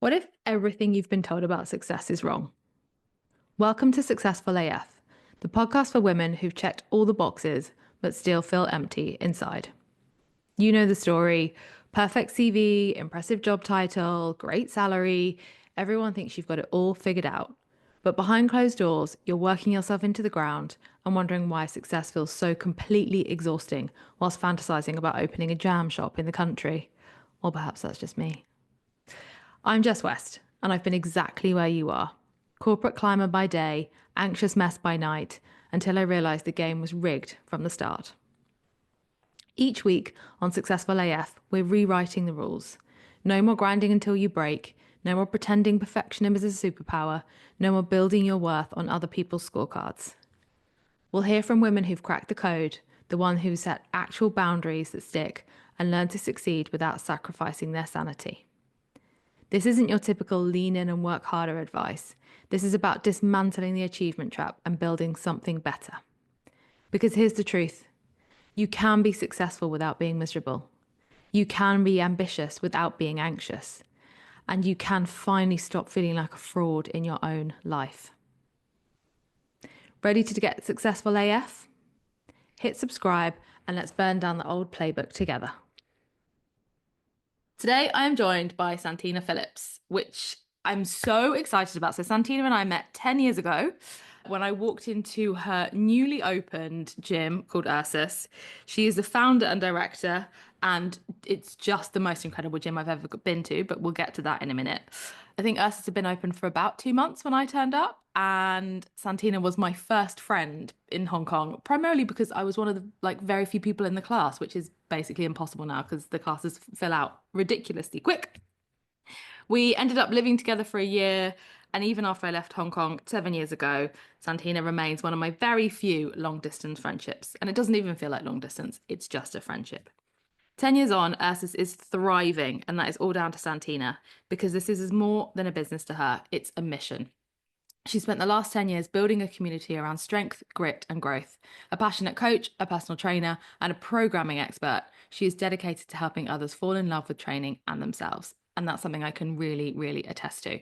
What if everything you've been told about success is wrong? Welcome to Successful AF, the podcast for women who've checked all the boxes but still feel empty inside. You know the story: perfect CV, impressive job title, great salary. Everyone thinks you've got it all figured out. But behind closed doors, you're working yourself into the ground and wondering why success feels so completely exhausting whilst fantasizing about opening a jam shop in the country. Or perhaps that's just me. I'm Jess West, and I've been exactly where you are. Corporate climber by day, anxious mess by night, until I realised the game was rigged from the start. Each week on Successful AF, we're rewriting the rules. No more grinding until you break, no more pretending perfectionism is a superpower, no more building your worth on other people's scorecards. We'll hear from women who've cracked the code, the one who set actual boundaries that stick, and learn to succeed without sacrificing their sanity. This isn't your typical lean in and work harder advice. This is about dismantling the achievement trap and building something better. Because here's the truth: you can be successful without being miserable. You can be ambitious without being anxious. And you can finally stop feeling like a fraud in your own life. Ready to get successful AF? Hit subscribe and let's burn down the old playbook together. Today, I am joined by Santina Phillips, which I'm so excited about. So, Santina and I met 10 years ago when I walked into her newly opened gym called URSUS. She is the founder and director, and it's just the most incredible gym I've ever been to, but we'll get to that in a minute. I think URSUS had been open for about 2 months when I turned up, and Santina was my first friend in Hong Kong, primarily because I was one of the very few people in the class, which is basically impossible now because the classes fill out ridiculously quick. We ended up living together for a year, and even after I left Hong Kong 7 years ago, Santina remains one of my very few long distance friendships. And it doesn't even feel like long distance, it's just a friendship. 10 years on, URSUS is thriving, and that is all down to Santina because this is more than a business to her, it's a mission. She spent the last 10 years building a community around strength, grit, and growth. A passionate coach, a personal trainer, and a programming expert, she is dedicated to helping others fall in love with training and themselves. And that's something I can really, really attest to.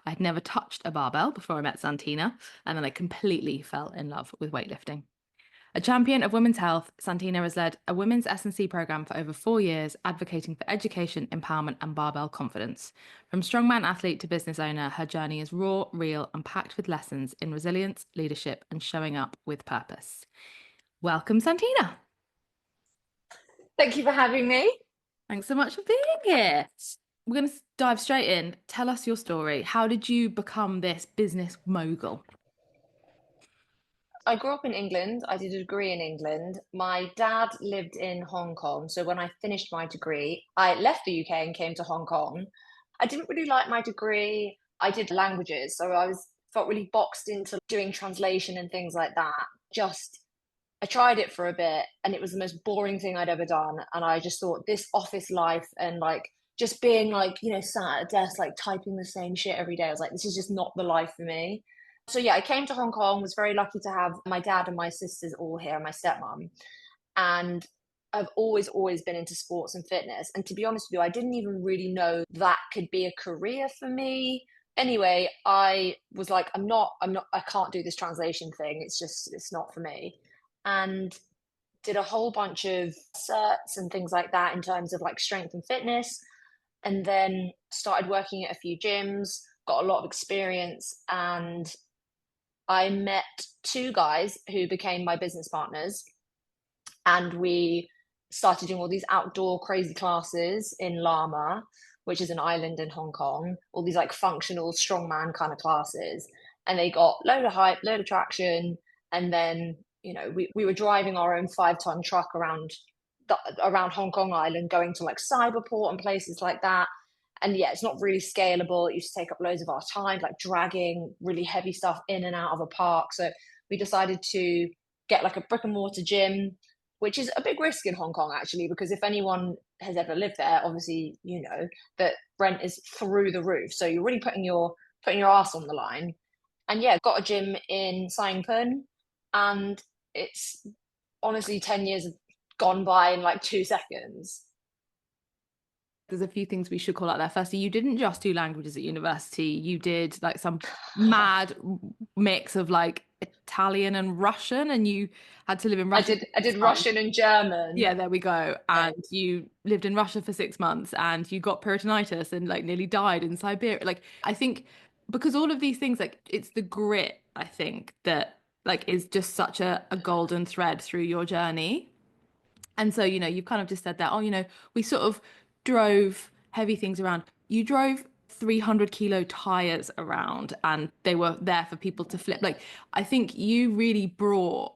I had never touched a barbell before I met Santina, and then I completely fell in love with weightlifting. A champion of women's health, Santina has led a women's S&C program for over 4 years, advocating for education, empowerment, and barbell confidence. From strongman athlete to business owner, her journey is raw, real, and packed with lessons in resilience, leadership, and showing up with purpose. Welcome, Santina. Thank you for having me. Thanks so much for being here. We're going to dive straight in. Tell us your story. How did you become this business mogul? I grew up in England. I did a degree in England. My dad lived in Hong Kong. So when I finished my degree, I left the UK and came to Hong Kong. I didn't really like my degree. I did languages. So I was felt really boxed into doing translation and things like that. Just I tried it for a bit and it was the most boring thing I'd ever done. And I just thought this office life and just being sat at a desk, like typing the same shit every day. I was like, this is just not the life for me. So yeah, I came to Hong Kong, was very lucky to have my dad and my sisters all here, and my stepmom. And I've always been into sports and fitness. And to be honest with you, I didn't even really know that could be a career for me. Anyway, I was like, I can't do this translation thing. It's not for me. And did a whole bunch of certs and things like that in terms of like strength and fitness. And then started working at a few gyms, got a lot of experience, and I met two guys who became my business partners, and we started doing all these outdoor crazy classes in Lama, which is an island in Hong Kong, all these like functional strongman kind of classes. And they got load of hype, load of traction. And then, we were driving our own 5-ton truck around Hong Kong Island, going to like Cyberport and places like that. And yeah, it's not really scalable. It used to take up loads of our time, like dragging really heavy stuff in and out of a park. So we decided to get like a brick and mortar gym, which is a big risk in Hong Kong, actually, because if anyone has ever lived there, obviously, you know that rent is through the roof. So you're really putting your ass on the line. And yeah, got a gym in Saigon, and it's honestly 10 years have gone by in like 2 seconds. There's a few things we should call out there. Firstly, you didn't just do languages at university. You did like some mad mix of like Italian and Russian, and you had to live in I Russia did for I six did months. Russian and German. Yeah, there we go. Okay. And you lived in Russia for 6 months and you got peritonitis and like nearly died in Siberia. Like, I think because all of these things, like, it's the grit, I think, that like is just such a golden thread through your journey. And so, you've kind of just said that, oh, we sort of drove heavy things around. You drove 300 kilo tires around and they were there for people to flip. Like, I think you really brought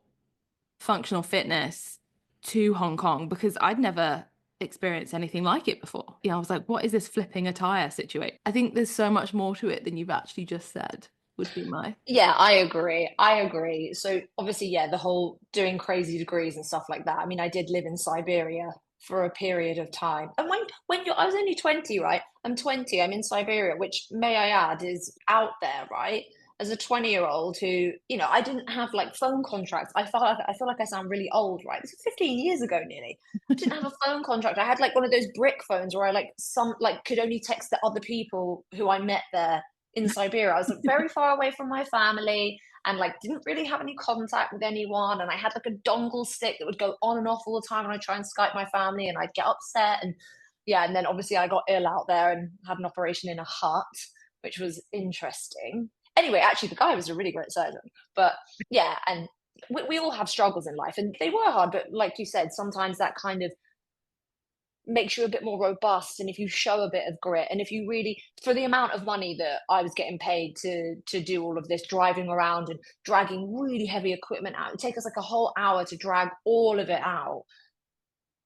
functional fitness to Hong Kong because I'd never experienced anything like it before. I was like, what is this flipping a tire situation? I think there's so much more to it than you've actually just said, would be my. Yeah, I agree. I agree. So obviously, yeah, the whole doing crazy degrees and stuff like that. I mean, I did live in Siberia for a period of time. And when I was only 20, right? I'm 20, I'm in Siberia, which may I add is out there, right? As a 20-year-old who, I didn't have like phone contracts. I feel like I sound really old, right? This is 15 years ago nearly. I didn't have a phone contract. I had like one of those brick phones where I could only text the other people who I met there in Siberia. I was like, very far away from my family and like didn't really have any contact with anyone. And I had like a dongle stick that would go on and off all the time when I try and Skype my family and I'd get upset. And yeah, and then obviously I got ill out there and had an operation in a hut, which was interesting. Anyway, actually, the guy was a really great surgeon. But yeah, and we all have struggles in life and they were hard. But like you said, sometimes that kind of makes you a bit more robust, and if you show a bit of grit, and if you really, for the amount of money that I was getting paid to do all of this driving around and dragging really heavy equipment out, it take us like a whole hour to drag all of it out.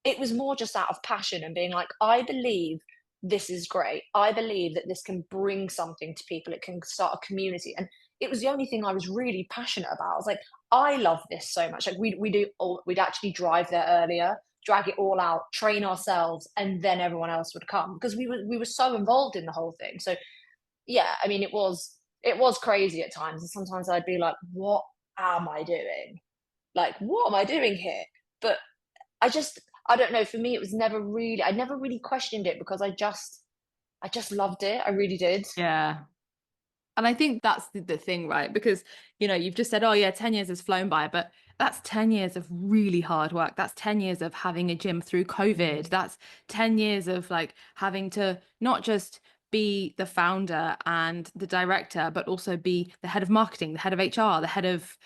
It was more just out of passion and being like, I believe this is great, I believe that this can bring something to people, it can start a community. And it was the only thing I was really passionate about. I was like, I love this so much. Like we'd actually drive there earlier, drag it all out, train ourselves, and then everyone else would come because we were so involved in the whole thing. So yeah, I mean, it was crazy at times, and sometimes I'd be like, what am I doing? Like, what am I doing here? But I just, I don't know. For me, it was never really, I never really questioned it because I just loved it. I really did. Yeah. And I think that's the thing, right? Because, you've just said, oh, yeah, 10 years has flown by, but that's 10 years of really hard work. That's 10 years of having a gym through COVID. Mm. That's 10 years of like having to not just be the founder and the director, but also be the head of marketing, the head of HR, the head of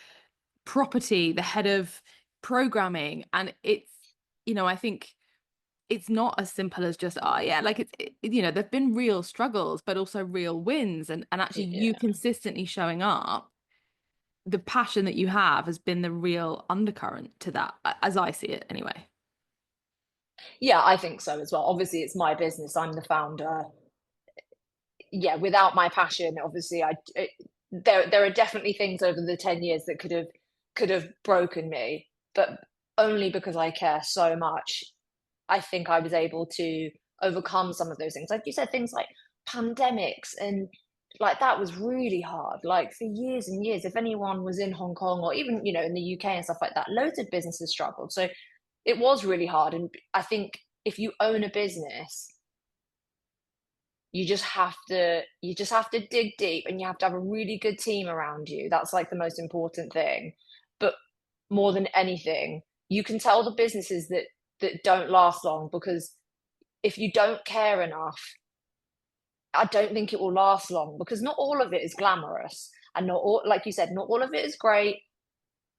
property, the head of programming. And it's, I think it's not as simple as just, oh yeah, like there've been real struggles but also real wins, and actually you Yeah. consistently showing up, the passion that you have has been the real undercurrent to that, as I see it anyway. Yeah, I think so as well. Obviously, it's my business. I'm the founder. Yeah, without my passion, obviously, there are definitely things over the 10 years that could have broken me, but only because I care so much. I think I was able to overcome some of those things. Like you said, things like pandemics and like that was really hard. Like for years and years, if anyone was in Hong Kong or even, in the UK and stuff like that, loads of businesses struggled. So it was really hard. And I think if you own a business, you just have to dig deep and you have to have a really good team around you. That's like the most important thing. But more than anything, you can tell the businesses that don't last long because if you don't care enough, I don't think it will last long because not all of it is glamorous and not all, like you said, not all of it is great.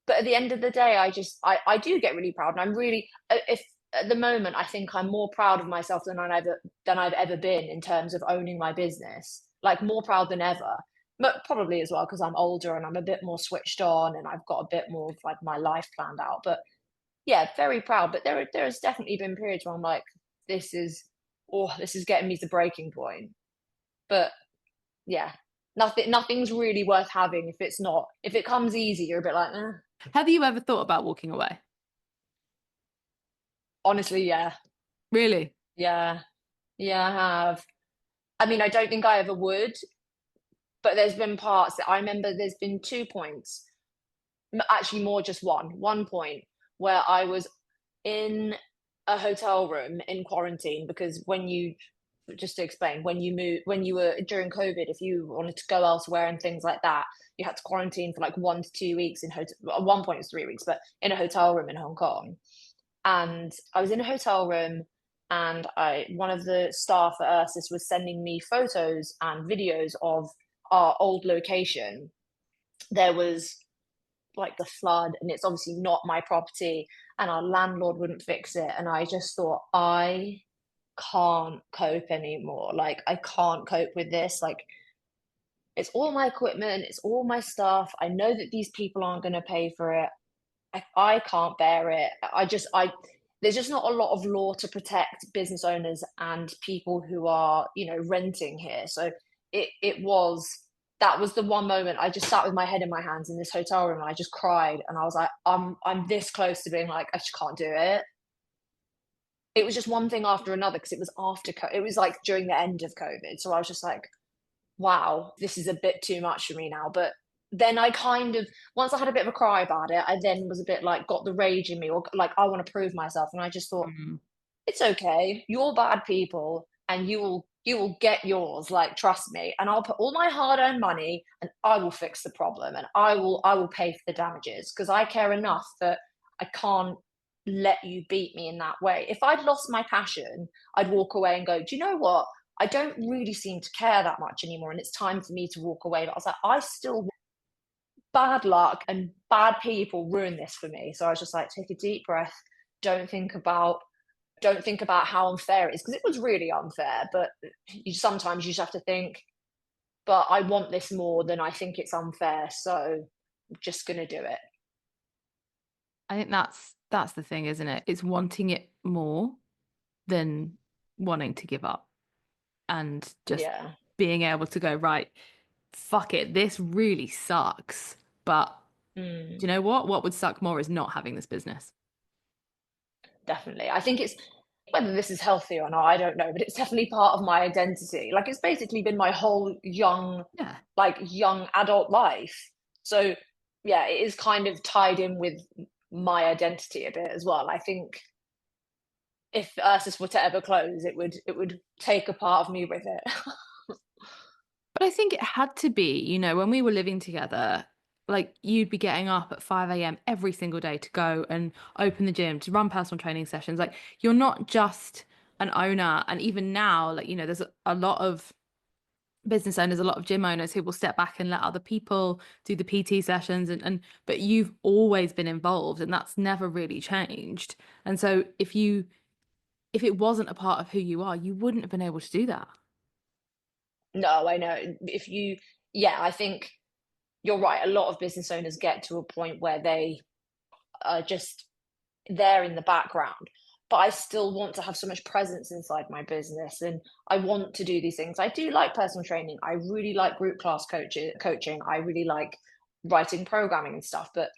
But at the end of the day, I do get really proud, and I'm really, if at the moment I think I'm more proud of myself than I've ever been in terms of owning my business, like more proud than ever. But probably as well because I'm older and I'm a bit more switched on and I've got a bit more of like my life planned out. But yeah, very proud. But there has definitely been periods where I'm like, this is, this is getting me to breaking point. But yeah, nothing's really worth having if it's not. If it comes easy, you're a bit like, eh. Have you ever thought about walking away? Honestly, yeah, Really? yeah, yeah, I have. I mean, I don't think I ever would, but there's been parts that I remember. There's been 2 points, actually more just one point where I was in a hotel room in quarantine because just to explain, when you were during COVID, if you wanted to go elsewhere and things like that, you had to quarantine for like 1 to 2 weeks in hotel. At one point, it was 3 weeks, but in a hotel room in Hong Kong. And I was in a hotel room, and one of the staff at URSUS was sending me photos and videos of our old location. There was like the flood, and it's obviously not my property, and our landlord wouldn't fix it. And I just thought, I can't cope anymore. Like, I can't cope with this. Like, it's all my equipment, it's all my stuff. I know that these people aren't going to pay for it. I can't bear it. There's just not a lot of law to protect business owners and people who are, renting here. So it was, that was the one moment I just sat with my head in my hands in this hotel room, and I just cried, and I was like, I'm this close to being like, I just can't do it. It was just one thing after another, because it was like during the end of COVID. So I was just like, wow, this is a bit too much for me now. But then I kind of, once I had a bit of a cry about it, I then was a bit like, got the rage in me, or like, I want to prove myself. And I just thought, Mm. it's okay. You're bad people, and you will get yours. Like, trust me. And I'll put all my hard-earned money, and I will fix the problem, and I will pay for the damages, because I care enough that I can't let you beat me in that way. If I'd lost my passion, I'd walk away and go, do you know what? I don't really seem to care that much anymore, and it's time for me to walk away. But I was like, I still, bad luck and bad people ruin this for me. So I was just like, take a deep breath. Don't think about don't think about how unfair it is, because it was really unfair. But sometimes you just have to think, but I want this more than I think it's unfair, so I'm just gonna do it. I think that's the thing, isn't it? It's wanting it more than wanting to give up, and just Yeah. being able to go, right, fuck it, this really sucks. But do you Mm, know what? What would suck more is not having this business. definitely. I think it's, whether this is healthy or not, I don't know, but it's definitely part of my identity. Like, it's basically been my whole Yeah. young adult life. So yeah, it is kind of tied in with my identity a bit as well. I think if URSUS were to ever close, it would take a part of me with it. But I think it had to be, when we were living together, like you'd be getting up at 5 a.m. every single day to go and open the gym, to run personal training sessions. Like you're not just an owner. And even now, like, there's a lot of business owners, a lot of gym owners who will step back and let other people do the PT sessions, and but you've always been involved, and that's never really changed. And so if it wasn't a part of who you are, you wouldn't have been able to do that. No, I know. Yeah, I think you're right. A lot of business owners get to a point where they are just there in the background. But I still want to have so much presence inside my business, and I want to do these things. I do like personal training. I really like group class coaching. I really like writing programming and stuff. But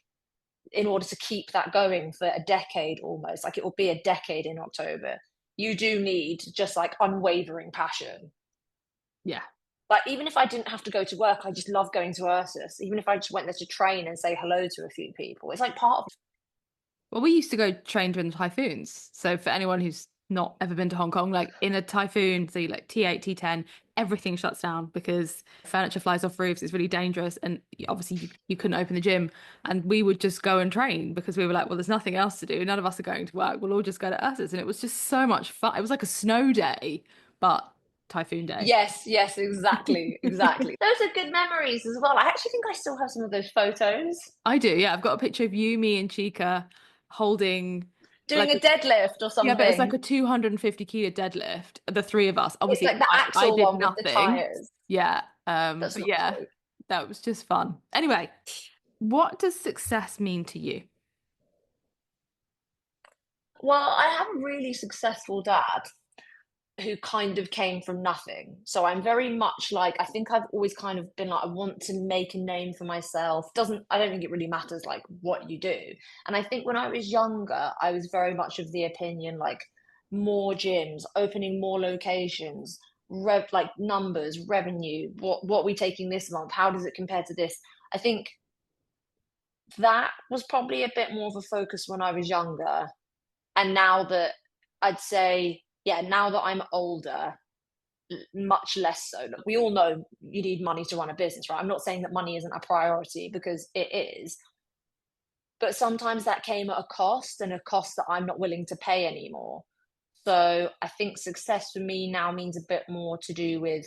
in order to keep that going for a decade, almost like it will be a decade in October, you do need just like unwavering passion. Yeah. Like, even if I didn't have to go to work, I just love going to URSUS. Even if I just went there to train and say hello to a few people, it's like part of. Well, we used to go train during the typhoons. So for anyone who's not ever been to Hong Kong, like in a typhoon, so like T8, T10, everything shuts down because furniture flies off roofs. It's really dangerous. And obviously you couldn't open the gym. And we would just go and train because we were like, well, there's nothing else to do. None of us are going to work. We'll all just go to URSUS. And it was just so much fun. It was like a snow day, but typhoon day. Yes, yes, exactly, exactly. Those are good memories as well. I actually think I still have some of those photos. I do. Yeah. I've got a picture of you, me, and Chica holding Doing like a deadlift or yeah, but it's like something. a 250 kilo deadlift, the three of us. It's Obviously, like the I axle did one with the nothing. tires. Yeah. That's But not yeah, true. that was just fun. Anyway, what does success mean to you? Well, I have a really successful dad who kind of came from nothing. So I'm very much like, I think I've always kind of been like, I want to make a name for myself. I don't think it really matters like what you do. And I think when I was younger, I was very much of the opinion like, more gyms, opening more locations, like numbers, revenue, what we taking this month, how does it compare to this? I think that was probably a bit more of a focus when I was younger. And now that I'd say, yeah, now that I'm older, much less so. Look, we all know you need money to run a business, right? I'm not saying that money isn't a priority, because it is, but sometimes that came at a cost, and a cost that I'm not willing to pay anymore. So I think success for me now means a bit more to do with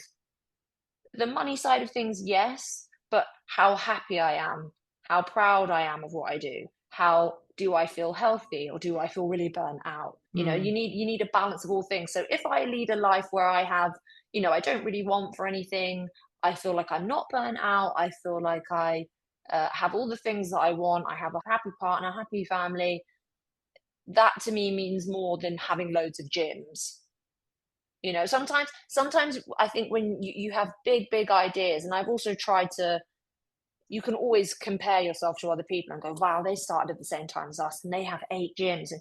the money side of things, yes, but how happy I am, how proud I am of what I do, how do I feel healthy, or do I feel really burnt out? Mm. You need a balance of all things. So if I lead a life where I have, I don't really want for anything, I feel like I'm not burnt out, I feel like I have all the things that I want, I have a happy partner, happy family, that to me means more than having loads of gyms. Sometimes I think when you have big ideas, and I've also tried to, you can always compare yourself to other people and go, wow, they started at the same time as us and they have 8 gyms, and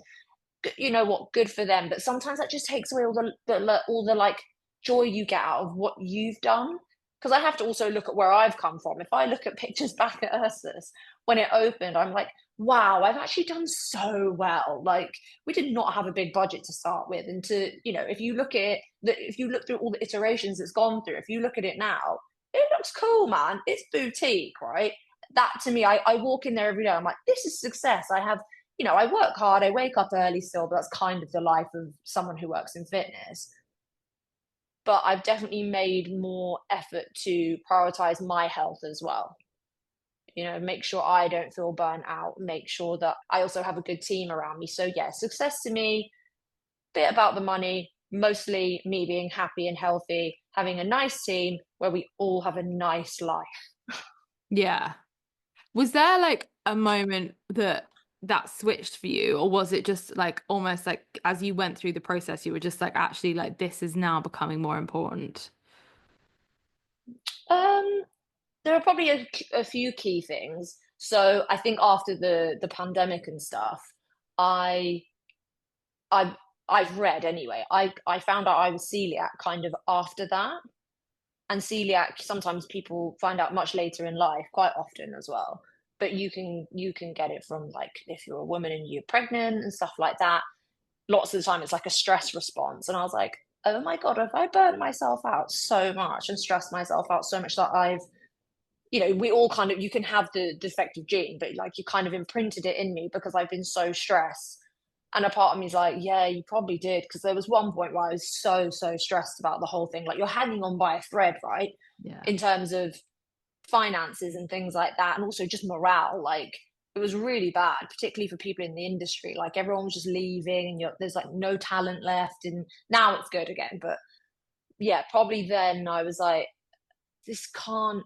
you know what, good for them. But sometimes that just takes away all the like joy you get out of what you've done. Because I have to also look at where I've come from. If I look at pictures back at URSUS when it opened, I'm like, wow, I've actually done so well. Like, we did not have a big budget to start with, and if you look at it, if you look through all the iterations it's gone through, if you look at it now, it looks cool, man. It's boutique, right? That to me, I walk in there every day. I'm like, this is success. I work hard, I wake up early still, but that's kind of the life of someone who works in fitness. But I've definitely made more effort to prioritize my health as well. Make sure I don't feel burnt out, make sure that I also have a good team around me. So, yeah, success to me, bit about the money, mostly me being happy and healthy, having a nice team where we all have a nice life. Yeah. Was there like a moment that switched for you, or was it just like almost like as you went through the process, you were just like, actually, like this is now becoming more important? Um, there are probably a few key things. So I think after the pandemic and stuff, I I I've read anyway. I found out I was celiac kind of after that. And celiac, sometimes people find out much later in life, quite often as well. But you can get it from, like, if you're a woman and you're pregnant and stuff like that. Lots of the time it's like a stress response. And I was like, oh my God, have I burnt myself out so much and stressed myself out so much that we all kind of, you can have the defective gene, but like you kind of imprinted it in me because I've been so stressed. And a part of me is like, yeah, you probably did. Because there was one point where I was so stressed about the whole thing. Like, you're hanging on by a thread, right? Yeah. In terms of finances and things like that. And also just morale. Like, it was really bad, particularly for people in the industry. Like, everyone was just leaving, and there's like no talent left. And now it's good again. But yeah, probably then I was like, this can't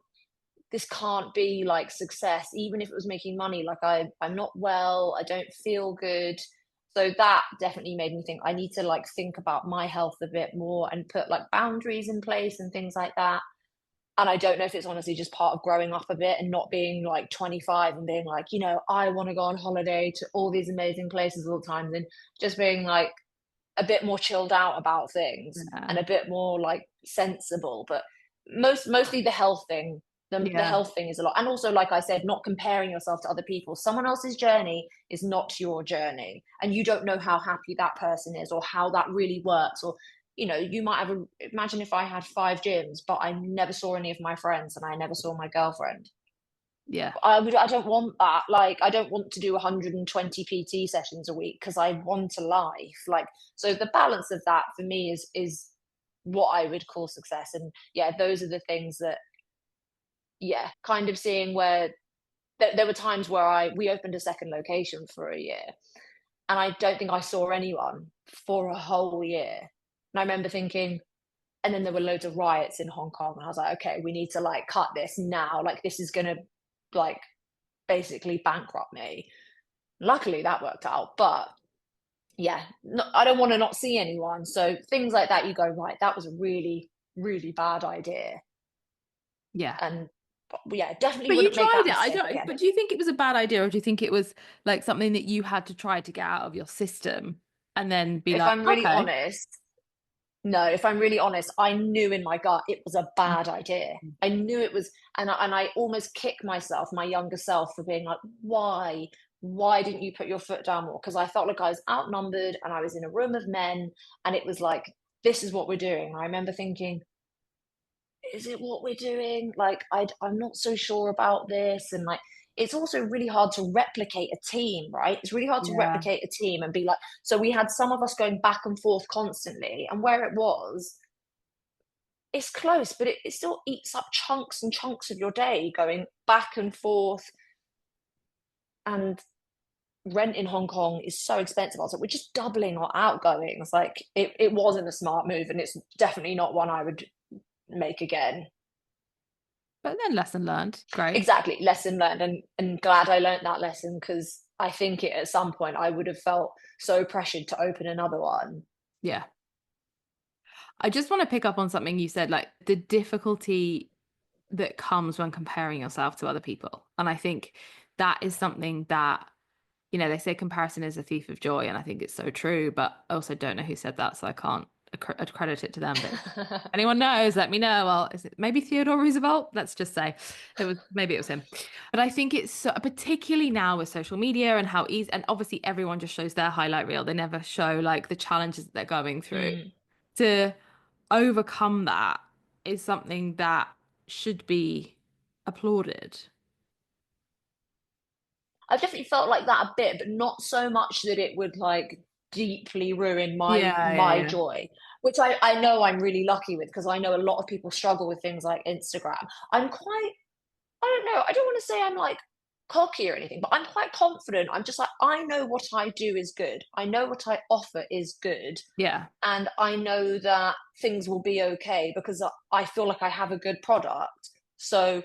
this can't be like success, even if it was making money. Like, I'm not well, I don't feel good. So that definitely made me think I need to like think about my health a bit more and put like boundaries in place and things like that. And I don't know if it's honestly just part of growing up a bit and not being like 25 and being like, I want to go on holiday to all these amazing places all the time, and just being like a bit more chilled out about things and Yeah. a bit more like sensible. But mostly the health thing. The Yeah. health thing is a lot. And also, like I said, not comparing yourself to other people. Someone else's journey is not your journey. And you don't know how happy that person is, or how that really works. Or, you might imagine if I had 5 gyms, but I never saw any of my friends and I never saw my girlfriend. Yeah. I don't want that. Like, I don't want to do 120 PT sessions a week, because I want a life. Like, so the balance of that for me is what I would call success. And yeah, those are the things that, yeah, kind of seeing where there were times where we opened a second location for a year, and I don't think I saw anyone for a whole year. And I remember thinking, and then there were loads of riots in Hong Kong, and I was like, okay, we need to like cut this now. Like, this is gonna like basically bankrupt me. Luckily, that worked out. But yeah, no, I don't want to not see anyone. So things like that, you go, right, that was a really, really bad idea. Yeah. And yeah, definitely But you wouldn't make tried that it. I mistake don't, again. but do you think it was a bad idea, or do you think it was like something that you had to try to get out of your system and then be If like, I'm really okay. honest, no, if I'm really honest, I knew in my gut it was a bad idea. I knew it was, and I almost kick myself, my younger self, for being like, why? why didn't you put your foot down more? Because I felt like I was outnumbered and I was in a room of men and it was like, this is what we're doing. I remember thinking, is it what we're doing? Like, I'm not so sure about this. And like, it's also really hard to replicate a team, right? It's really hard to Yeah. replicate a team and be like, so we had some of us going back and forth constantly. And where it was, it's close, but it still eats up chunks and chunks of your day going back and forth. And rent in Hong Kong is so expensive. I was like, we're just doubling our outgoings. Like, it wasn't a smart move, and it's definitely not one I would make again. But then lesson learned. Great. Exactly, lesson learned, and glad I learned that lesson because I think at some point I would have felt so pressured to open another one. Yeah. I just want to pick up on something you said, like the difficulty that comes when comparing yourself to other people. And I think that is something that, they say comparison is a thief of joy. And I think it's so true, but I also don't know who said that. So I can't accredit it to them. But anyone knows, let me know. Well, is it maybe Theodore Roosevelt? Let's just say maybe it was him. But I think it's so, particularly now with social media and how easy, and obviously everyone just shows their highlight reel. They never show like the challenges that they're going through. Mm. To overcome that is something that should be applauded. I've definitely felt like that a bit, but not so much that it would like deeply ruin Yeah, yeah, my yeah. joy, which I know I'm really lucky with because I know a lot of people struggle with things like Instagram. I'm quite, I don't know, I don't want to say I'm like cocky or anything, but I'm quite confident. I'm just like, I know what I do is good. I know what I offer is good. Yeah. And I know that things will be okay because I feel like I have a good product. So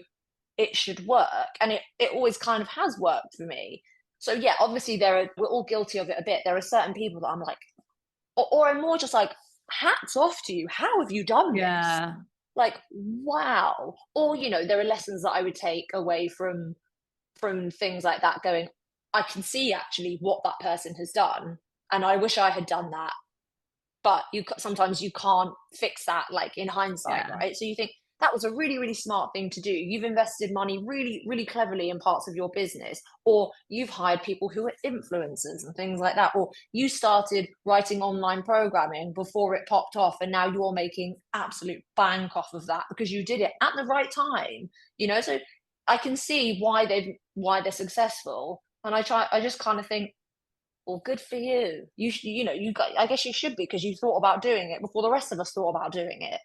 it should work. And it always kind of has worked for me. So yeah, obviously we're all guilty of it a bit. There are certain people that I'm like, or I'm more just like, hats off to you. How have you done this? Yeah. Like, wow. Or, there are lessons that I would take away from things like that going, I can see actually what that person has done. And I wish I had done that, but sometimes you can't fix that like in hindsight, Yeah. right? So you think that was a really really smart thing to do. You've invested money really really cleverly in parts of your business, or you've hired people who are influencers and things like that, or you started writing online programming before it popped off and now you're making absolute bank off of that because you did it at the right time. So I can see why they're successful, and I just kind of think, well, good for you. You got, I guess you should be because you thought about doing it before the rest of us thought about doing it.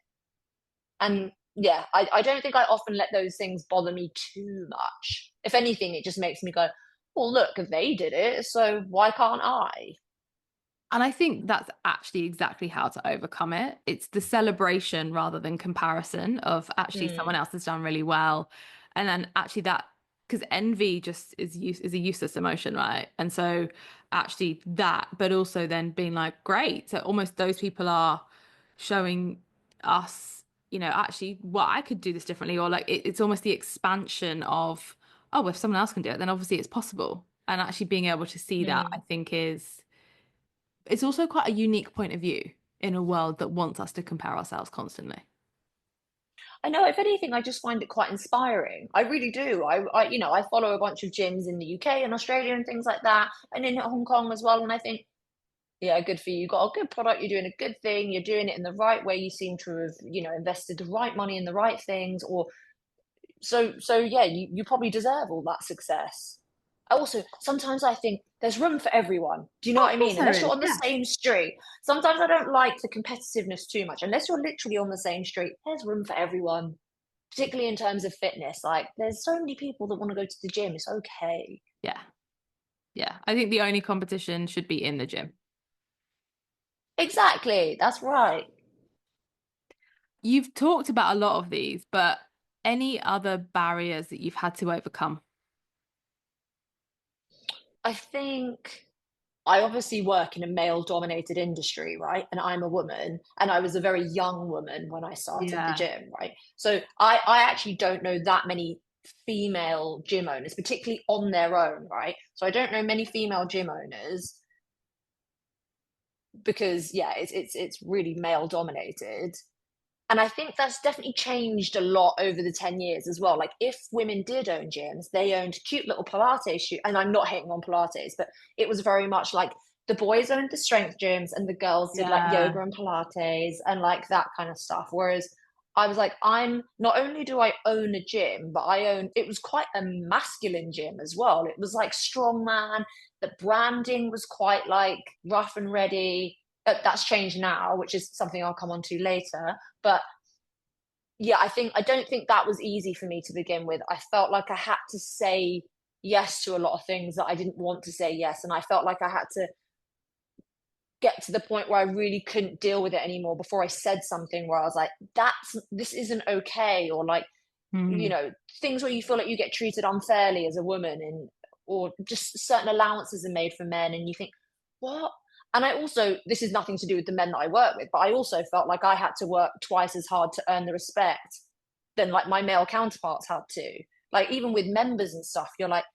And yeah, I don't think I often let those things bother me too much. If anything, it just makes me go, well, look, they did it, so why can't I? And I think that's actually exactly how to overcome it. It's the celebration rather than comparison of actually someone Mm, else has done really well. And then actually that, because envy just is a useless emotion, right? And so actually that, but also then being like, great. So almost those people are showing us, actually what I could do this differently, or like it's almost the expansion of, oh, if someone else can do it, then obviously it's possible. And actually being able to see that, I mm. think is it's also quite a unique point of view in a world that wants us to compare ourselves constantly. I know, if anything, I just find it quite inspiring. I really do. I follow a bunch of gyms in the UK and Australia and things like that, and in Hong Kong as well. And I think, yeah, good for you. You've got a good product. You're doing a good thing. You're doing it in the right way. You seem to have, invested the right money in the right things. Or so yeah, you probably deserve all that success. Also, sometimes I think there's room for everyone. Do you know Oh, what of I course mean? there Unless you're is. on the Yeah. same street. Sometimes I don't like the competitiveness too much. Unless you're literally on the same street, there's room for everyone. Particularly in terms of fitness. Like, there's so many people that want to go to the gym. It's okay. Yeah. Yeah. I think the only competition should be in the gym. Exactly. That's right. You've talked about a lot of these, but any other barriers that you've had to overcome? I think I obviously work in a male dominated industry, right? And I'm a woman, and I was a very young woman when I started the Yeah. gym, right? So I actually don't know that many female gym owners, particularly on their own, right? So I don't know many female gym owners because yeah, it's really male dominated. And I think that's definitely changed a lot over the 10 years as well. Like if women did own gyms, they owned cute little Pilates shoe. And I'm not hating on Pilates, but it was very much like the boys owned the strength gyms and the girls did like Yeah. yoga and Pilates and like that kind of stuff. Whereas I was like, I'm not only do I own a gym, but it was quite a masculine gym as well. It was like strongman. The branding was quite like rough and ready. That's changed now, which is something I'll come on to later. But yeah, I don't think that was easy for me to begin with. I felt like I had to say yes to a lot of things that I didn't want to say yes. And I felt like I had to get to the point where I really couldn't deal with it anymore before I said something where I was like, this isn't okay. Or like, you Mm. know, things where you feel like you get treated unfairly as a woman or just certain allowances are made for men and you think, what? And I also, this is nothing to do with the men that I work with, but I also felt like I had to work twice as hard to earn the respect than like my male counterparts had to. Like even with members and stuff, you're like,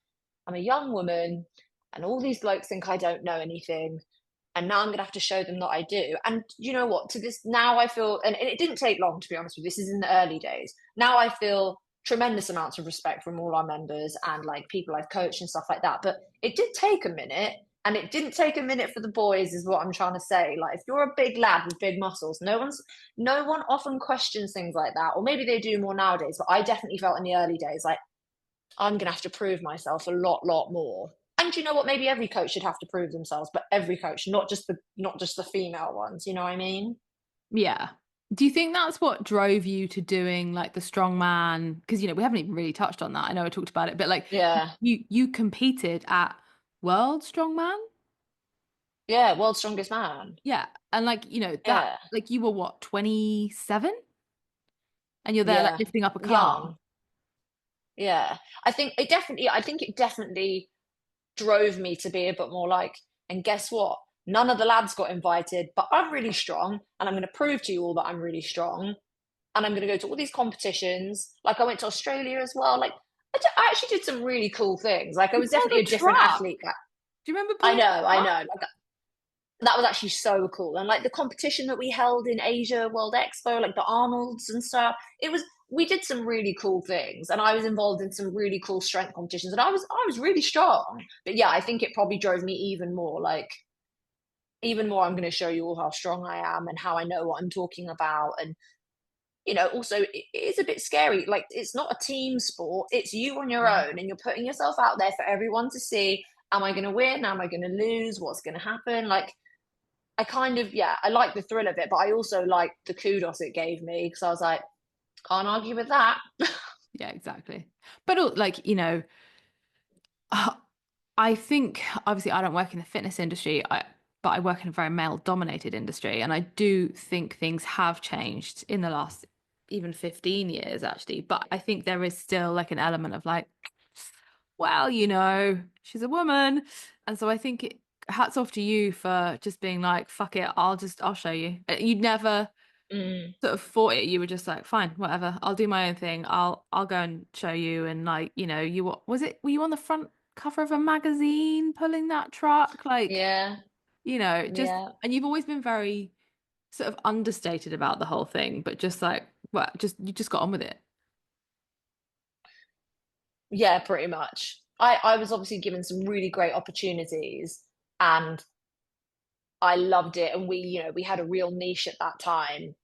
I'm a young woman and all these blokes think I don't know anything. And now I'm gonna have to show them that I do. And you know what? To this now I feel, and it didn't take long to be honest with you. This is in the early days. Now I feel tremendous amounts of respect from all our members and like people I've coached and stuff like that. But it did take a minute, and it didn't take a minute for the boys, is what I'm trying to say. Like if you're a big lad with big muscles, no one often questions things like that, or maybe they do more nowadays. But I definitely felt in the early days like I'm gonna have to prove myself a lot more. And you know what? Maybe every coach should have to prove themselves, but every coach, not just the female ones. You know what I mean? Yeah. Do you think that's what drove you to doing like the strongman? Because we haven't even really touched on that. I know I talked about it, but like Yeah, you competed at World Strongman? yeah. World's strongest man. Yeah. And like, that Yeah, like you were what, 27? And you're there like yeah. lifting up a car. Young. Yeah. I think it definitely drove me to be a bit more like, and guess what? None of the lads got invited, but I'm really strong, and I'm going to prove to you all that I'm really strong. And I'm going to go to all these competitions. Like I went to Australia as well. Like I actually did some really cool things. Like I You was pulled definitely a a different truck. athlete. Do you remember pulling a I truck? know. Like that was actually so cool. And like the competition that we held in Asia World Expo, like the Arnolds and stuff, we did some really cool things. And I was involved in some really cool strength competitions. And I was really strong. But yeah, I think it probably drove me even more. Like even more, I'm going to show you all how strong I am and how I know what I'm talking about. And also it is a bit scary. Like it's not a team sport. It's you on your Yeah. own and you're putting yourself out there for everyone to see. Am I going to win? Am I going to lose? What's going to happen? Like I kind of, yeah, I like the thrill of it, but I also like the kudos it gave me because I was like, can't argue with that. Yeah, exactly. But like, uh, I think obviously I don't work in the fitness industry, but I work in a very male-dominated industry, and I do think things have changed in the last even 15 years, actually. But I think there is still like an element of like, well, she's a woman, and so I think hats off to you for just being like, fuck it, I'll show you. You'd never Mm, sort of fought it. You were just like, fine, whatever. I'll do my own thing. I'll go and show you. And like, were you on the front cover of a magazine pulling that truck? Like, yeah, just yeah, and you've always been very sort of understated about the whole thing, but just like, well, just you just got on with it. yeah, pretty much. I was obviously given some really great opportunities and I loved it. And we had a real niche at that time.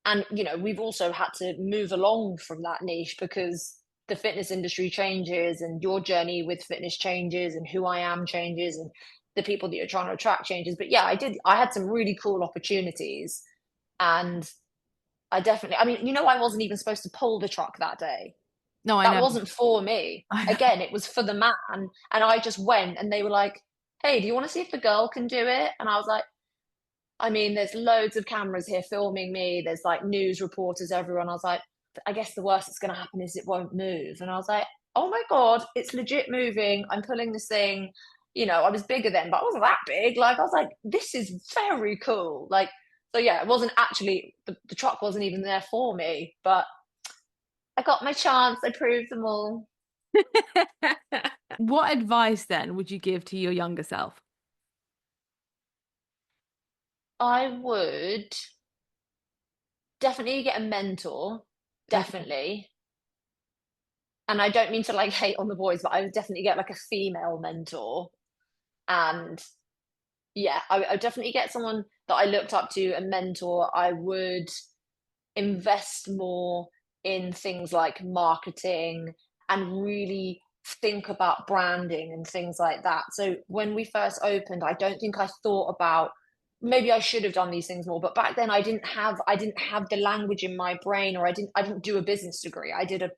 And, we've also had to move along from that niche because the fitness industry changes and your journey with fitness changes and who I am changes and the people that you're trying to attract changes. But yeah, I had some really cool opportunities. And I mean, I wasn't even supposed to pull the truck that day. No, I That know. wasn't for me. I know. Again, it was for the man. And I just went and they were like, hey, do you want to see if the girl can do it? And I was like, I mean, there's loads of cameras here filming me. There's like news reporters, everyone. I was like, I guess the worst that's going to happen is it won't move. And I was like, oh my God, it's legit moving. I'm pulling this thing. I was bigger then, but I wasn't that big. Like, I was like, this is very cool. Like, so yeah, it wasn't actually, the truck wasn't even there for me, but I got my chance. I proved them all. What advice then would you give to your younger self? I would definitely get a mentor, Okay. definitely. And I don't mean to like hate on the boys, but I would definitely get like a female mentor. And yeah, I would definitely get someone that I looked up to, a mentor. I would invest more in things like marketing and really think about branding and things like that. So when we first opened, I don't think I thought about, maybe I should have done these things more, but back then I didn't have the language in my brain, or I didn't do a business degree. I did a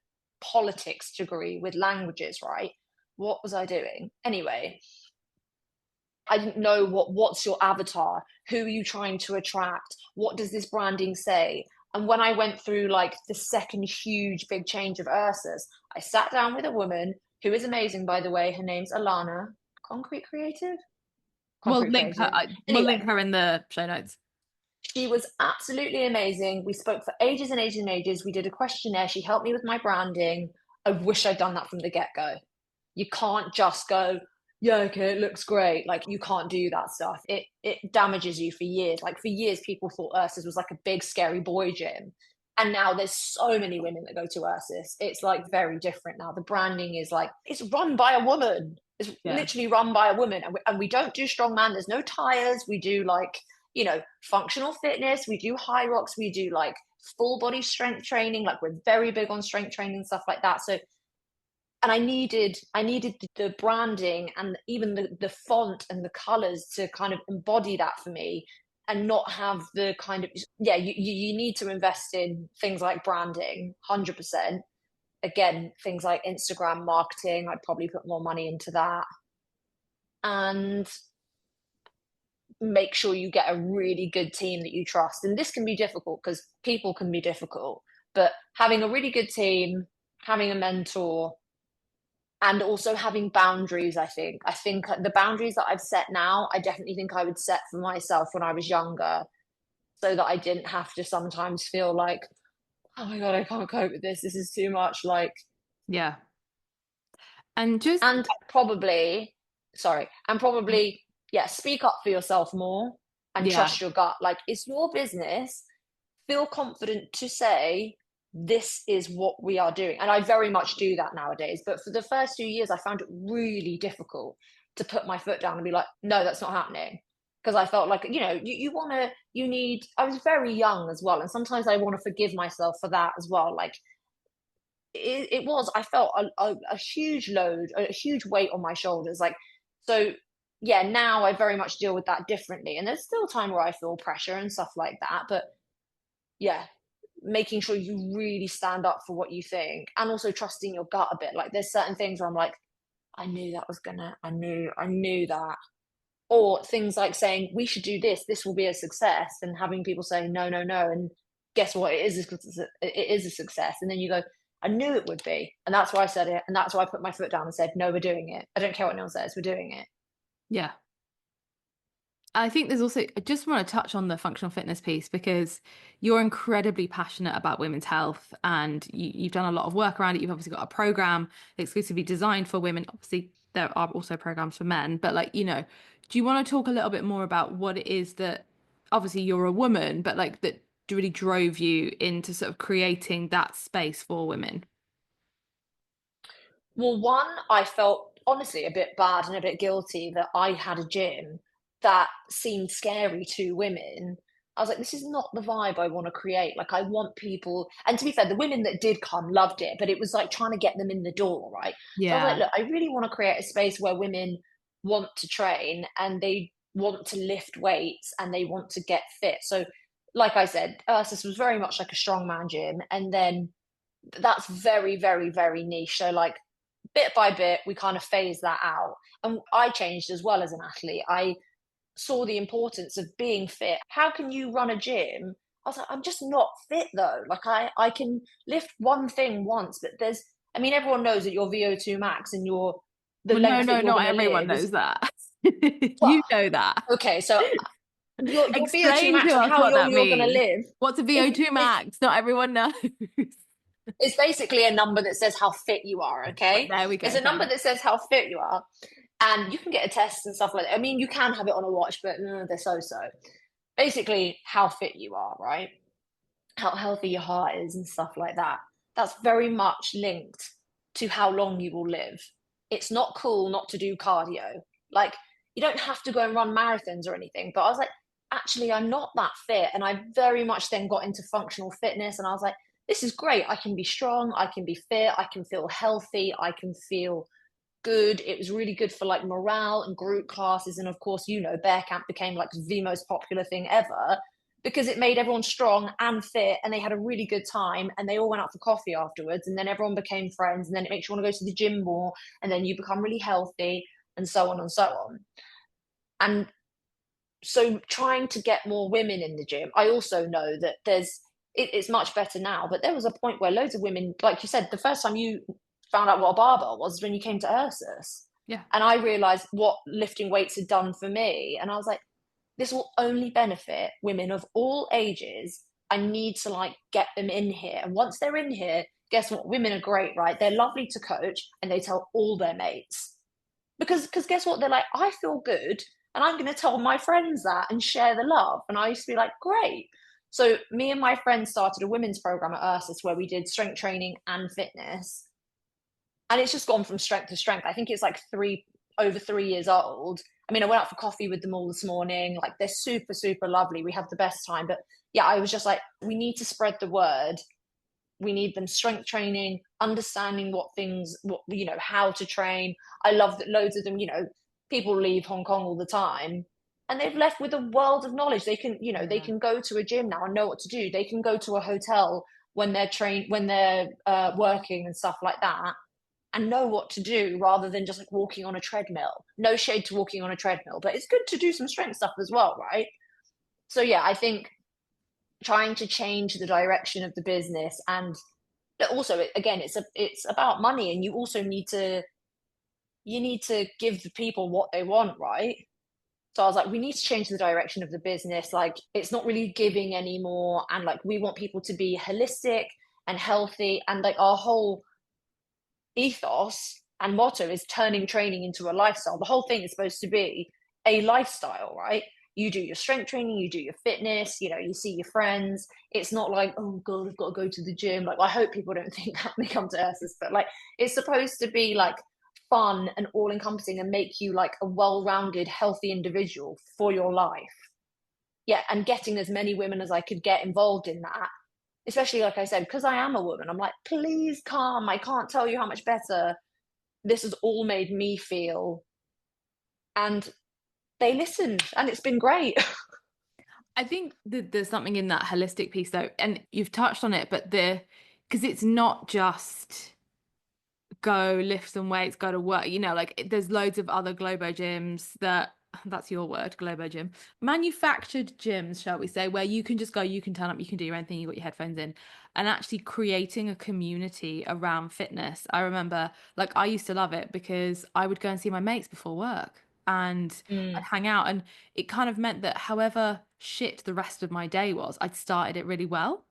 politics degree with languages, right? What was I doing? Anyway, I didn't know what's your avatar, who are you trying to attract, what does this branding say? And when I went through like the second huge big change of URSUS, I sat down with a woman who is amazing, by the way. Her name's Alana. Concrete Creative? We'll Concrete link her. Creative. We'll link Anyway, her in the show notes. she was absolutely amazing. We spoke for ages and ages and ages. We did a questionnaire. She helped me with my branding. I wish I'd done that from the get-go. You can't just go, yeah, okay, it looks great. Like you can't do that stuff. It damages you for years. Like for years, people thought URSUS was like a big scary boy gym. And now there's so many women that go to URSUS. It's like very different now. The branding is like, it's run by a woman. It's Yeah. literally run by a woman. And we don't do strongman. There's no tires. We do like, functional fitness. We do high rocks. We do like full body strength training. Like we're very big on strength training and stuff like that. So and I needed the branding and even the font and the colors to kind of embody that for me, and not have the kind of, yeah, you need to invest in things like branding 100%. Again, things like Instagram marketing, I'd probably put more money into that. And make sure you get a really good team that you trust. And this can be difficult because people can be difficult, but having a really good team, having a mentor, and also having boundaries. I think the boundaries that I've set now, I definitely think I would set for myself when I was younger, so that I didn't have to sometimes feel like, oh my god, I can't cope with this is too much. Like, Yeah. And just and probably, sorry, and probably, yeah, speak up for yourself more and yeah. trust your gut. Like, it's your business. Feel confident to say, this is what we are doing. And I very much do that nowadays. But for the first 2 years, I found it really difficult to put my foot down and be like, no, that's not happening. Because I felt like, you want to, you need, I was very young as well. And sometimes I want to forgive myself for that as well. Like, I felt a huge load, a huge weight on my shoulders. Like, so yeah, now I very much deal with that differently. And there's still time where I feel pressure and stuff like that. But yeah, making sure you really stand up for what you think, and also trusting your gut a bit. Like there's certain things where I'm like, I knew that. Or things like saying we should do this will be a success, and having people saying no, no, no, and guess what, it is a success. And then you go, I knew it would be, and that's why I said it, and that's why I put my foot down and said, no, we're doing it. I don't care what anyone says, we're doing it. Yeah. I think there's also, I just want to touch on the functional fitness piece because you're incredibly passionate about women's health and you've done a lot of work around it. You've obviously got a program exclusively designed for women. Obviously, there are also programs for men, but like, do you want to talk a little bit more about what it is that obviously you're a woman, but like that really drove you into sort of creating that space for women? Well, one, I felt honestly a bit bad and a bit guilty that I had a gym that seemed scary to women. I was like, this is not the vibe I want to create. Like, I want people, and to be fair, the women that did come loved it, but it was like trying to get them in the door, right? So I was like, Yeah. look, I really want to create a space where women want to train and they want to lift weights and they want to get fit. So, like I said, this was very much like a strongman gym. And then that's very, very, very niche. So, like, bit by bit, we kind of phased that out. And I changed as well as an athlete. I saw the importance of being fit. How can you run a gym? I was like, I'm just not fit though. Like I can lift one thing once, but I mean, everyone knows that your VO2 max and the Well, no, length that no, you're not going to everyone live is, knows that. well, You know that. okay. So your VO2 Explain to max and us how what long that you're going to means. live What's a is, VO2 is, max? Not everyone knows. is basically a number that says how fit you are. Right, Okay. there we It's go. a Fair number enough. that says how fit you are. And you can get a test and stuff like that. I mean, you can have it on a watch, but they're so. Basically, how fit you are, right? how healthy your heart is and stuff like that. That's very much linked to how long you will live. It's not cool not to do cardio. Like, you don't have to go and run marathons or anything. But I was like, actually, I'm not that fit. And I very much then got into functional fitness. And I was like, this is great. I can be strong. I can be fit. I can feel healthy. I can feel good. It was really good for like morale and group classes. And of course, bear camp became like the most popular thing ever because it made everyone strong and fit and they had a really good time and they all went out for coffee afterwards and then everyone became friends and then it makes you want to go to the gym more and then you become really healthy and so on and so on. And so trying to get more women in the gym, I also know that it's much better now, but there was a point where loads of women, like you said, the first time you found out what a barbell was when you came to URSUS. Yeah. And I realized what lifting weights had done for me. And I was like, this will only benefit women of all ages. I need to like get them in here. And once they're in here, guess what? Women are great, right? They're lovely to coach and they tell all their mates. Because guess what? They're like, I feel good and I'm going to tell my friends that and share the love. And I used to be like, great. So me and my friends started a women's program at URSUS where we did strength training and fitness. And it's just gone from strength to strength. I think it's like over 3 years old. I mean, I went out for coffee with them all this morning. Like they're super, super lovely. We have the best time. But yeah, I was just like, we need to spread the word. We need them strength training, understanding how to train. I love that loads of them, people leave Hong Kong all the time and they've left with a world of knowledge. They can, they Yeah. can go to a gym now and know what to do. They can go to a hotel when they're working and stuff like that and know what to do rather than just like walking on a treadmill. No shade to walking on a treadmill, but it's good to do some strength stuff as well, right? So yeah, I think trying to change the direction of the business and also again it's about money and you need to give the people what they want, right? So I was like, we need to change the direction of the business. Like it's not really giving anymore and like we want people to be holistic and healthy and like our whole ethos and motto is turning training into a lifestyle. The whole thing is supposed to be a lifestyle, right? You do your strength training, you do your fitness, you see your friends. It's not like, oh God, I've got to go to the gym. Like, I hope people don't think that when they come to URSUS, but like, it's supposed to be like fun and all encompassing and make you like a well rounded, healthy individual for your life. Yeah. And getting as many women as I could get involved in that, especially like I said, because I am a woman, I'm like, please come. I can't tell you how much better this has all made me feel. And they listened and it's been great. I think that there's something in that holistic piece though, and you've touched on it, but because it's not just go lift some weights, go to work, like there's loads of other Globo gyms that's your word, Globo gym, manufactured gyms, shall we say, where you can just go, you can turn up, you can do your own thing, you got your headphones in, and actually creating a community around fitness. I remember, like, I used to love it because I would go and see my mates before work and I'd Mm. hang out, and it kind of meant that however shit the rest of my day was, I'd started it really well.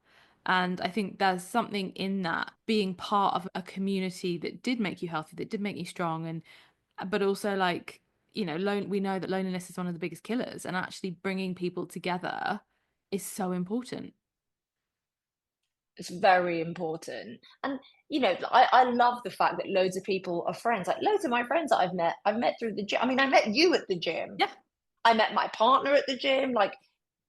And I think there's something in that being part of a community that did make you healthy, that did make you strong, and but also like, we know that loneliness is one of the biggest killers, and actually bringing people together is so important. It's very important. And, I love the fact that loads of people are friends. Like loads of my friends that I've met through the gym. I mean, I met you at the gym. Yeah. I met my partner at the gym. Like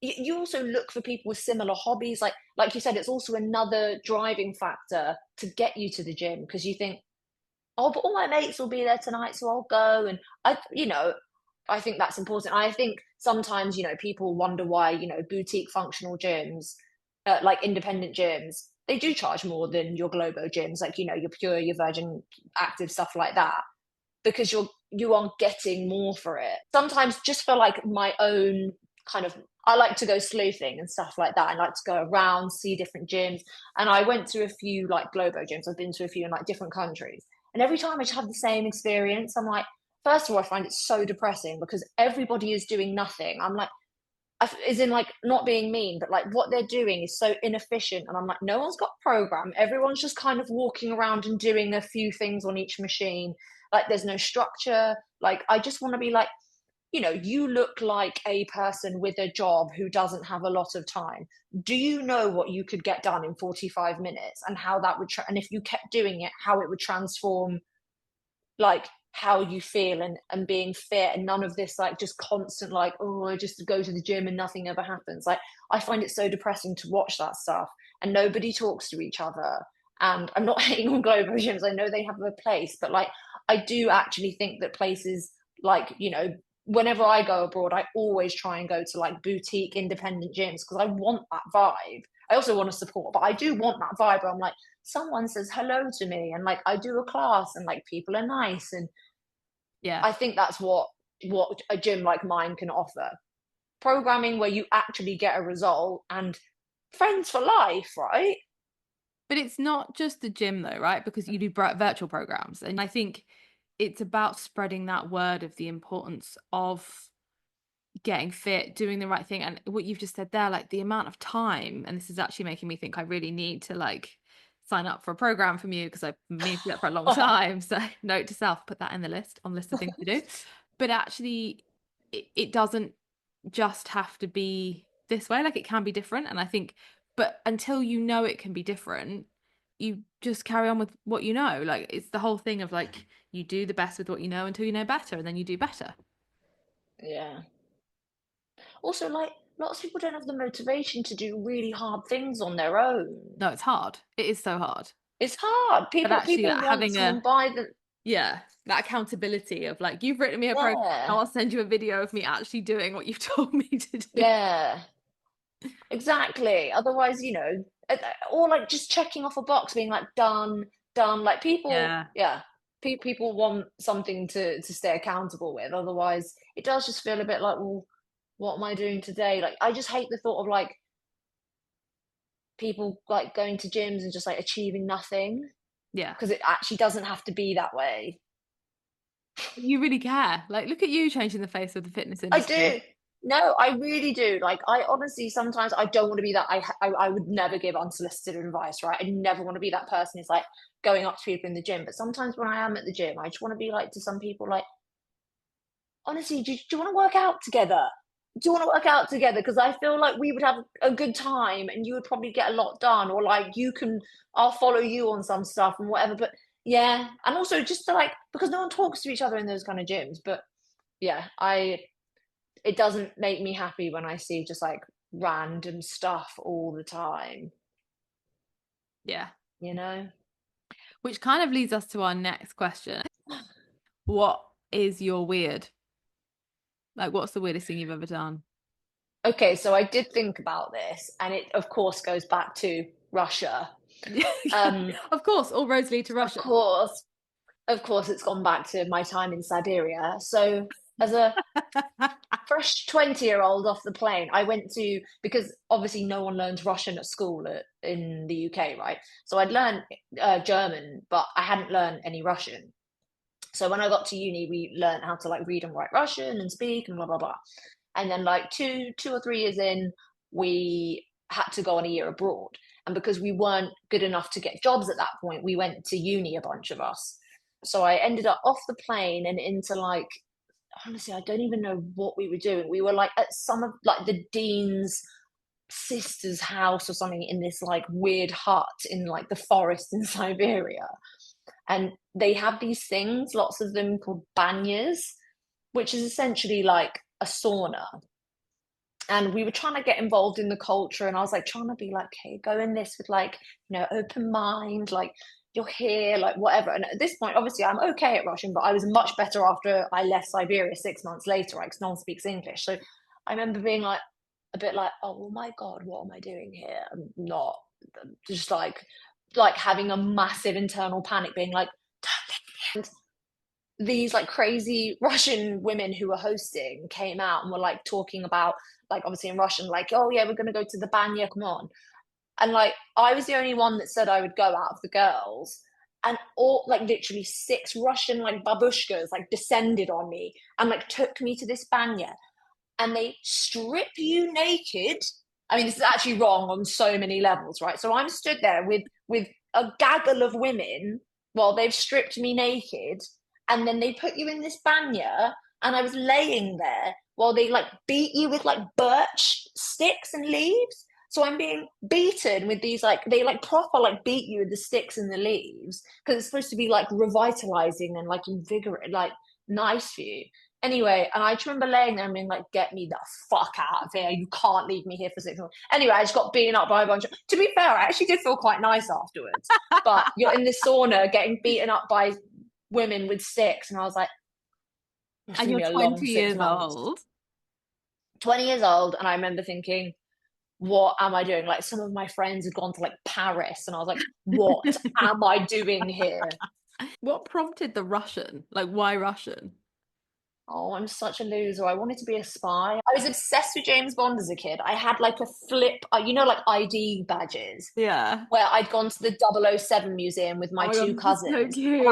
you also look for people with similar hobbies. Like you said, it's also another driving factor to get you to the gym because you think, oh, but all my mates will be there tonight, so I'll go. And I think that's important. I think sometimes, people wonder why, boutique functional gyms, like independent gyms, they do charge more than your Globo gyms, like, your Pure, your Virgin Active, stuff like that, because you are getting more for it. Sometimes just for like my own kind of, I like to go sleuthing and stuff like that. I like to go around, see different gyms. And I went to a few like Globo gyms. I've been to a few in like different countries. And every time I just have the same experience. I'm like, first of all, I find it so depressing because everybody is doing nothing. I'm like, is in like not being mean, but like what they're doing is so inefficient. And I'm like, no one's got a program. Everyone's just kind of walking around and doing a few things on each machine. Like there's no structure. Like I just want to be like, you look like a person with a job who doesn't have a lot of time. Do you know what you could get done in 45 minutes and how that would, and if you kept doing it, how it would transform like how you feel and being fit, and none of this like just constant like, oh, I just go to the gym and nothing ever happens. Like, I find it so depressing to watch that stuff, and nobody talks to each other. And I'm not hating on global gyms, I know they have a place, but like, I do actually think that places like, whenever I go abroad, I always try and go to like boutique independent gyms because I want that vibe. I also want to support, but I do want that vibe where I'm like, someone says hello to me, and like I do a class and like people are nice. And Yeah. I think that's what a gym like mine can offer. Programming where you actually get a result and friends for life, right? But it's not just the gym though, right? Because you do virtual programs. And I think it's about spreading that word of the importance of getting fit, doing the right thing. And what you've just said there, like the amount of time, and this is actually making me think I really need to like sign up for a program from you because I've been meaning to do that for a long time. So note to self, put that in the list, on list of things to do. But actually it doesn't just have to be this way, like it can be different. And I think, but until you know it can be different, you just carry on with what you know. Like it's the whole thing of like you do the best with what you know until you know better, and then you do better. Yeah. Also, like, lots of people don't have the motivation to do really hard things on their own. No, it's hard. It is so hard. It's hard. But People actually, people like, want having someone a, by the yeah, that accountability of like, you've written me a program, now yeah, I'll send you a video of me actually doing what you've told me to do. yeah, exactly. Otherwise, or like just checking off a box, being like done, done. Like people, Yeah. yeah, people want something to stay accountable with. Otherwise, it does just feel a bit like, well, what am I doing today? Like, I just hate the thought of like people like going to gyms and just like achieving nothing, Yeah. because it actually doesn't have to be that way. You really care. Like, look at you changing the face of the fitness I industry. do. No, I really do. Like, I honestly sometimes I don't want to be that. I would never give unsolicited advice, right? I never want to be that person who's like going up to people in the gym. But sometimes when I am at the gym, I just want to be like to some people, like, honestly, do you want to work out together? Do you want to work out together? Because I feel like we would have a good time, and you would probably get a lot done. Or like I'll follow you on some stuff and whatever. But yeah, and also just to like, because no one talks to each other in those kind of gyms. But yeah, it doesn't make me happy when I see just like random stuff all the time, Yeah. you know? Which kind of leads us to our next question. What is your weird? Like, what's the weirdest thing you've ever done? Okay, so I did think about this, and it of course goes back to Russia. Um, Of course, all roads lead to of Russia. course, of course, it's gone back to my time in Siberia. So as a fresh 20-year-old off the plane, I went to, because obviously no one learns Russian at school in the UK, right? So I'd learned German, but I hadn't learned any Russian. So when I got to uni, we learned how to like read and write Russian and speak and blah blah blah. And then like two or 3 years in, we had to go on a year abroad. And because we weren't good enough to get jobs at that point, we went to uni, a bunch of us. So I ended up off the plane and into like, honestly, I don't even know what we were doing. We were like at some of like the dean's sister's house or something in this like weird hut in like the forest in Siberia. And they have these things, lots of them called banyas, which is essentially like a sauna. And we were trying to get involved in the culture, and I was like trying to be like, hey, go in this with like, open mind, like you're here, like whatever. And at this point, obviously, I'm okay at Russian, but I was much better after I left Siberia 6 months later, right? Because no one speaks English. So I remember being like a bit like, oh my God, what am I doing here? I'm not just like having a massive internal panic, being like, these like crazy Russian women who were hosting came out and were like talking about, like, obviously in Russian, like, oh yeah, we're gonna go to the banya, come on. And like I was the only one that said I would go out of the girls. And all like literally 6 Russian like babushkas like descended on me and like took me to this banya, and they strip you naked. I mean, this is actually wrong on so many levels, right? So I'm stood there with a gaggle of women while they've stripped me naked, and then they put you in this banya, and I was laying there while they like beat you with like birch sticks and leaves. So I'm being beaten with these like they like proper like beat you with the sticks and the leaves because it's supposed to be like revitalizing and like invigorating, like nice for you. Anyway, and I just remember laying there and being like, "Get me the fuck out of here! You can't leave me here for 6 months." Anyway, I just got beaten up by a bunch of. To be fair, I actually did feel quite nice afterwards. But you're in the sauna getting beaten up by women with sticks, and I was like, "It's And gonna you're be a long 20 six years months." old. 20 years old, and I remember thinking, what am I doing? Like some of my friends had gone to like Paris, and I was like, what am I doing here? What prompted the Russian? Like, why Russian? Oh, I'm such a loser. I wanted to be a spy. I was obsessed with James Bond as a kid. I had like a flip, like ID badges Yeah. where I'd gone to the 007 museum with Oh my my God, two this is so cousins. And cute.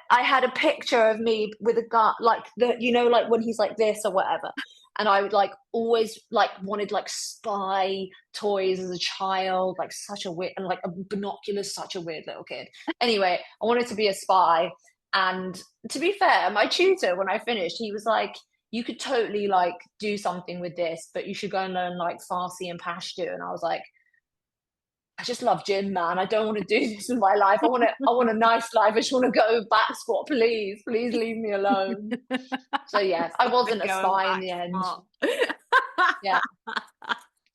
I had a picture of me with a gun, like like when he's like this or whatever. And I would like always like wanted like spy toys as a child, like such a weird and like a binoculars, such a weird little kid. Anyway, I wanted to be a spy. And to be fair, my tutor, when I finished, he was like, you could totally like do something with this, but you should go and learn like Farsi and Pashto. And I was like, I just love gym, man. I don't want to do this in my life. I want a nice life. I just want to go back squat, please. Please leave me alone. So yeah, I wasn't a Going spy in back the end. smart. Yeah.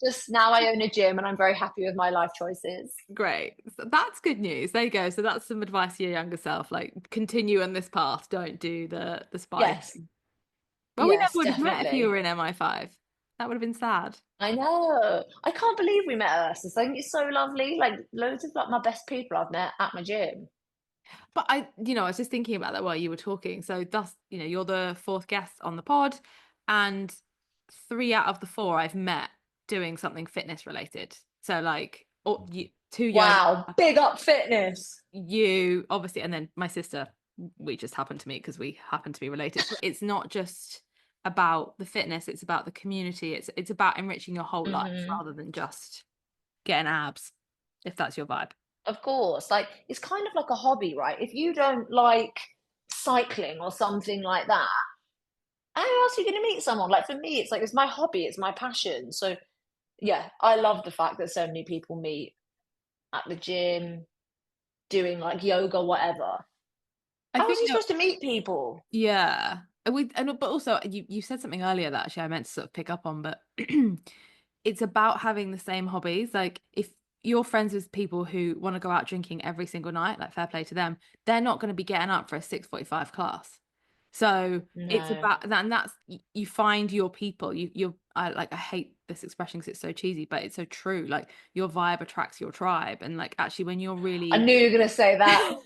Just now I own a gym and I'm very happy with my life choices. Great. So that's good news. There you go. So that's some advice to your younger self. Like, continue on this path. Don't do the spy Yes. thing. Well, we never Yes, would have met if you were definitely. in MI5. That would have been sad. I know. I can't believe we met Ursus. I think it's so lovely. Like loads of like my best people I've met at my gym. But I was just thinking about that while you were talking. So that's, you're the fourth guest on the pod, and three out of the four I've met doing something fitness related. So like, two yoga, Wow, big up fitness. you obviously, and then my sister. We just happen to meet because we happen to be related. So it's not just about the fitness; it's about the community. It's about enriching your whole life Hmm. rather than just getting abs, if that's your vibe. Of course. Like it's kind of like a hobby, right? If you don't like cycling or something like that, how else are you going to meet someone? Like for me, it's like it's my hobby, it's my passion. So yeah, I love the fact that so many people meet at the gym, doing like yoga, whatever. I How else are you think supposed to meet people? Yeah. But also you said something earlier that actually I meant to sort of pick up on, but it's about having the same hobbies. Like if you're friends with people who want to go out drinking every single night, like fair play to them, they're not going to be getting up for a 6:45 class. So it's No. about that, and you find your people. I hate this expression because it's so cheesy, but it's so true. Like your vibe attracts your tribe, and like actually when you're I really knew you were going to say that.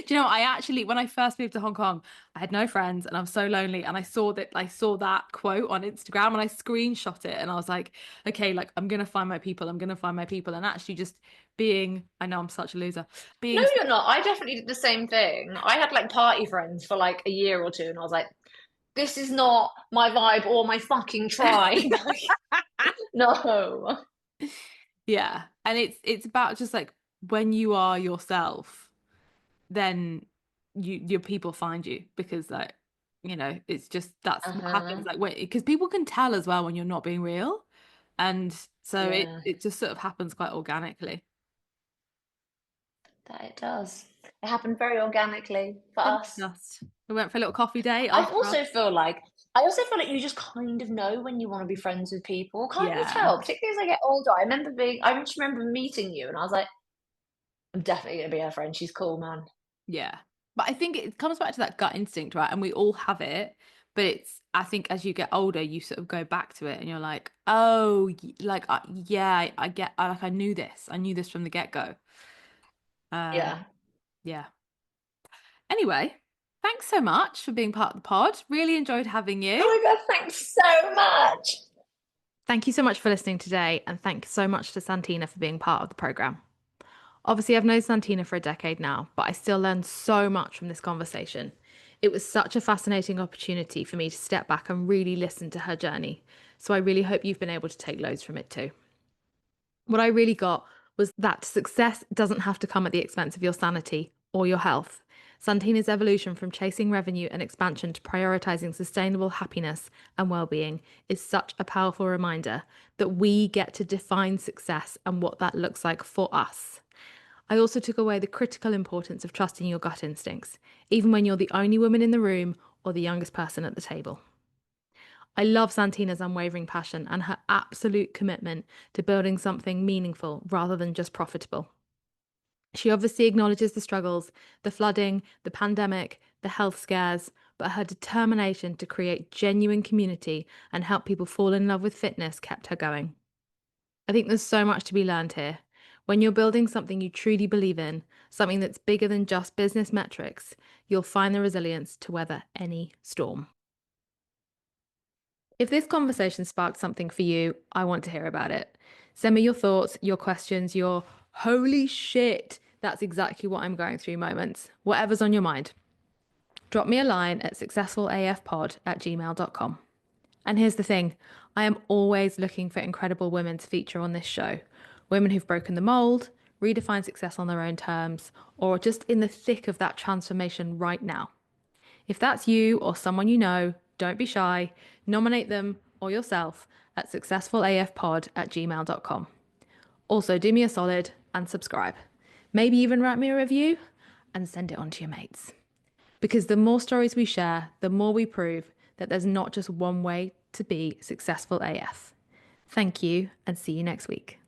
Do you know, when I first moved to Hong Kong, I had no friends and I was so lonely. And I saw that quote on Instagram and I screenshot it and I was like, okay, like I'm gonna find my people, I'm gonna find my people. And actually just I know I'm such a loser, No, being you're not. I definitely did the same thing. I had like party friends for like a year or two, and I was like, this is not my vibe or my fucking tribe. No. yeah. And it's about just like when you are yourself, then your people find you because like, it's just that's what happens. Uh-huh. Like because people can tell as well when you're not being real. And so Yeah, it just sort of happens quite organically. that it does. It happened very organically for Then us. just we went for a little coffee day I after our also feel like I also feel like you just kind of know when you want to be friends with people. Can't you yeah, tell? Particularly as I get older. I just remember meeting you and I was like, I'm definitely gonna be her friend. She's cool, man. yeah. But I think it comes back to that gut instinct, right? And we all have it, but I think as you get older, you sort of go back to it and you're like, oh, yeah, I get, I knew this from the get-go. Um, Yeah. yeah. Anyway, thanks so much for being part of the pod. Really enjoyed having Oh you. my God, thanks so much. Thank you so much for listening today, and thank you so much to Santina for being part of the program. Obviously, I've known Santina for a decade now, but I still learned so much from this conversation. It was such a fascinating opportunity for me to step back and really listen to her journey. So I really hope you've been able to take loads from it too. What I really got was that success doesn't have to come at the expense of your sanity or your health. Santina's evolution from chasing revenue and expansion to prioritizing sustainable happiness and well-being is such a powerful reminder that we get to define success and what that looks like for us. I also took away the critical importance of trusting your gut instincts, even when you're the only woman in the room or the youngest person at the table. I love Santina's unwavering passion and her absolute commitment to building something meaningful rather than just profitable. She obviously acknowledges the struggles, the flooding, the pandemic, the health scares, but her determination to create genuine community and help people fall in love with fitness kept her going. I think there's so much to be learned here. When you're building something you truly believe in, something that's bigger than just business metrics, you'll find the resilience to weather any storm. If this conversation sparked something for you, I want to hear about it. Send me your thoughts, your questions, your holy shit, that's exactly what I'm going through moments, whatever's on your mind. Drop me a line at successfulafpod@gmail.com. And here's the thing, I am always looking for incredible women to feature on this show. Women who've broken the mold, redefined success on their own terms, or just in the thick of that transformation right now. If that's you or someone you know, don't be shy. Nominate them or yourself at successfulafpod@gmail.com. Also, do me a solid and subscribe. Maybe even write me a review and send it on to your mates. Because the more stories we share, the more we prove that there's not just one way to be successful AF. Thank you and see you next week.